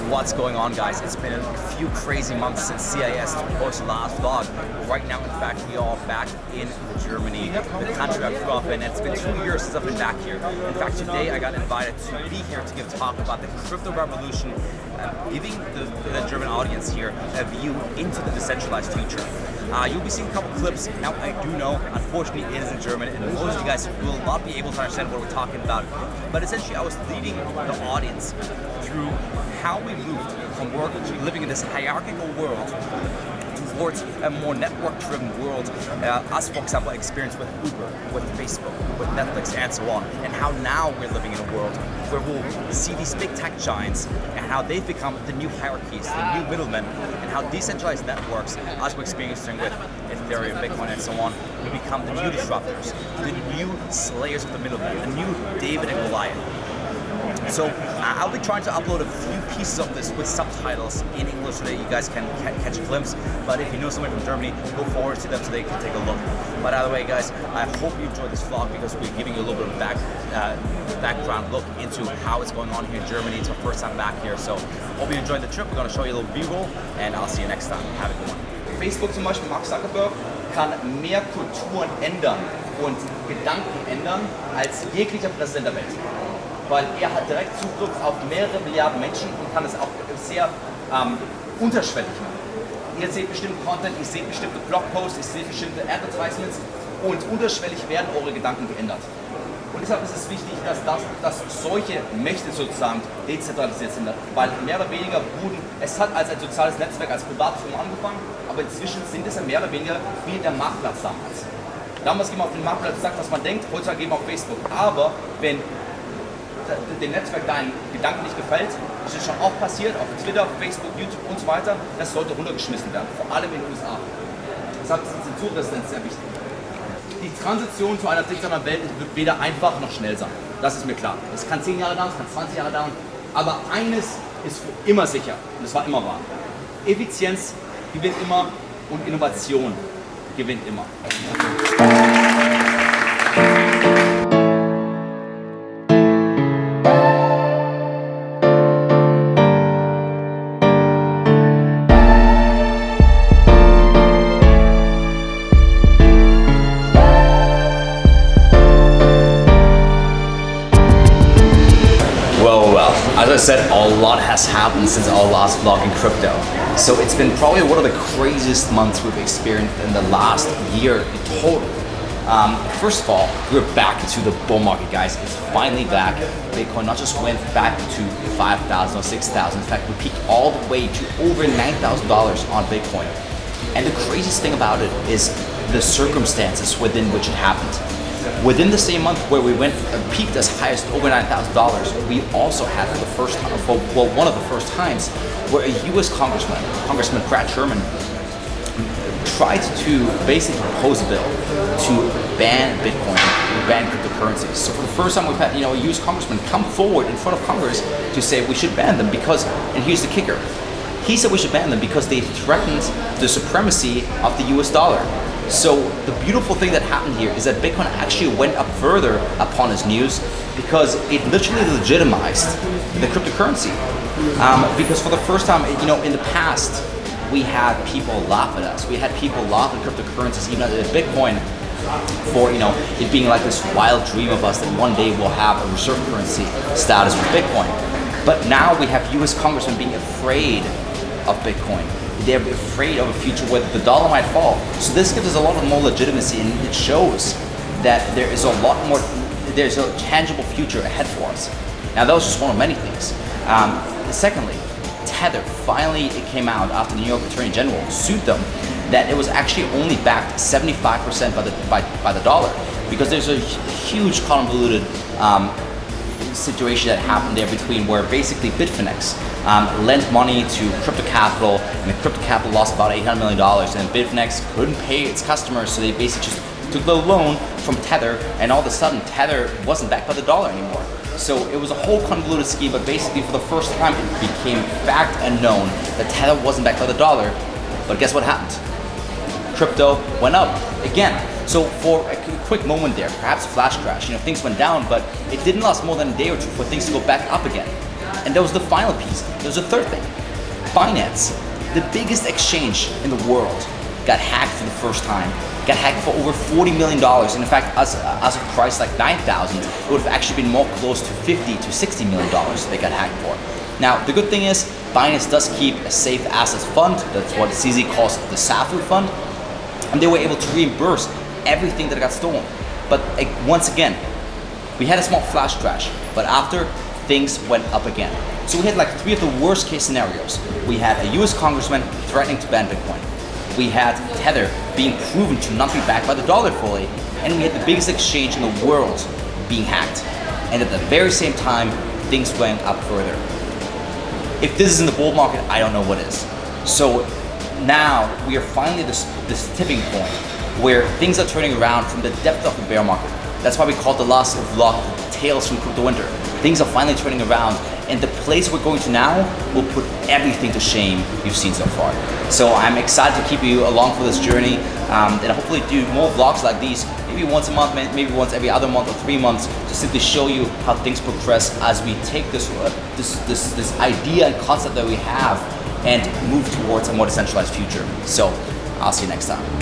What's going on, guys? It's been a few crazy months since CIS posted the last vlog. Right now, in fact, we are back in Germany, the country I grew up in, and it's been 2 years since I've been back here. In fact, today I got invited to be here to give a talk about the crypto revolution, giving the German audience here a view into the decentralized future. You'll be seeing a couple clips. Now, I do know, unfortunately, it is in German, and most of you guys will not be able to understand what we're talking about. But essentially, I was leading the audience through how we moved from living in this hierarchical world towards a more network-driven world, us, for example, experienced with Uber, with Facebook, with Netflix, and so on, and how now we're living in a world where we'll see these big tech giants and how they've become the new hierarchies, the new middlemen, and how decentralized networks, as we're experiencing with Ethereum, Bitcoin, and so on, will become the new disruptors, the new slayers of the middlemen, the new David and Goliath. So I'll be trying to upload a few pieces of this with subtitles in English so that you guys can catch a glimpse. But if you know someone from Germany, go forward to them so they can take a look. But either way, guys, I hope you enjoyed this vlog because we're giving you a little bit of background look into how it's going on here in Germany. It's our first time back here, so hope you enjoyed the trip. We're going to show you a little B-roll, and I'll see you next time. Have a good one. Facebook zum Beispiel, Mark Zuckerberg, kann mehr Kulturen ändern und Gedanken ändern als jeglicher Präsident der Welt. Weil er hat direkt Zugriff auf mehrere Milliarden Menschen und kann es auch sehr unterschwellig machen. Ihr seht bestimmten Content, ihr seht bestimmte Blogposts, ihr seht bestimmte Advertisements und unterschwellig werden eure Gedanken geändert. Und deshalb ist es wichtig, dass solche Mächte sozusagen dezentralisiert sind, weil mehr oder weniger es hat als ein soziales Netzwerk, als private Firma angefangen, aber inzwischen sind es ja mehr oder weniger wie der Marktplatz damals. Damals geht man auf den Marktplatz und sagt, was man denkt, heutzutage geht man auf Facebook. Aber wenn dem Netzwerk dein Gedanken nicht gefällt, das ist schon auch passiert auf Twitter, Facebook, YouTube und so weiter, das sollte runtergeschmissen werden, vor allem in den USA. Deshalb ist die Zensurresistenz sehr wichtig. Die Transition zu einer digitalen Welt wird weder einfach noch schnell sein. Das ist mir klar. Es kann 10 Jahre dauern, es kann 20 Jahre dauern, aber eines ist für immer sicher und es war immer wahr. Effizienz gewinnt immer und Innovation gewinnt immer. As I said, a lot has happened since our last vlog in crypto. So it's been probably one of the craziest months we've experienced in the last year in total. First of all, we're back to the bull market, guys. It's finally back. Bitcoin not just went back to 5,000 or 6,000. In fact, we peaked all the way to over $9,000 on Bitcoin. And the craziest thing about it is the circumstances within which it happened. Within the same month where we peaked as high as over $9,000, we also had for the first time, one of the first times, where a U.S. Congressman Brad Sherman, tried to basically propose a bill to ban Bitcoin, ban cryptocurrencies. So for the first time, we've had a U.S. Congressman come forward in front of Congress to say we should ban them because, and here's the kicker, he said we should ban them because they threatened the supremacy of the U.S. dollar. So the beautiful thing that happened here is that Bitcoin actually went up further upon his news because it literally legitimized the cryptocurrency. Because for the first time, in the past, we had people laugh at us. We had people laugh at cryptocurrencies, even at Bitcoin, for it being like this wild dream of us that one day we'll have a reserve currency status with Bitcoin. But now we have U.S. congressmen being afraid of Bitcoin. They're afraid of a future where the dollar might fall. So this gives us a lot more legitimacy, and it shows that there's a tangible future ahead for us. Now that was just one of many things. Secondly, Tether finally came out after the New York Attorney General sued them that it was actually only backed 75% by the dollar, because there's a huge convoluted situation that happened there between where basically Bitfinex lent money to crypto capital, and the crypto capital lost about $800 million, and Bitfinex couldn't pay its customers, so they basically just took the loan from Tether, and all of a sudden Tether wasn't backed by the dollar anymore. So it was a whole convoluted scheme, but basically for the first time it became fact and known that Tether wasn't backed by the dollar. But guess what happened? Crypto went up again. So for a quick moment there, perhaps a flash crash, things went down, but it didn't last more than a day or two for things to go back up again. And that was the final piece. There was a third thing. Binance, the biggest exchange in the world, got hacked for the first time. Got hacked for over $40 million. And in fact, as a price like 9,000, it would have actually been more close to $50 to $60 million they got hacked for. Now, the good thing is, Binance does keep a safe assets fund. That's what CZ calls the SAFU fund. And they were able to reimburse everything that got stolen. But once again, we had a small flash crash, but after, things went up again. So we had like 3 of the worst case scenarios. We had a US congressman threatening to ban Bitcoin. We had Tether being proven to not be backed by the dollar fully. And we had the biggest exchange in the world being hacked. And at the very same time, things went up further. If this isn't the bull market, I don't know what is. So now we are finally at this tipping point where things are turning around from the depth of the bear market. That's why we call the last vlog Tales from Crypto Winter. Things are finally turning around, and the place we're going to now will put everything to shame you've seen so far. So I'm excited to keep you along for this journey, and hopefully do more vlogs like these, maybe once a month, maybe once every other month or 3 months, to simply show you how things progress as we take this idea and concept that we have and move towards a more decentralized future. So I'll see you next time.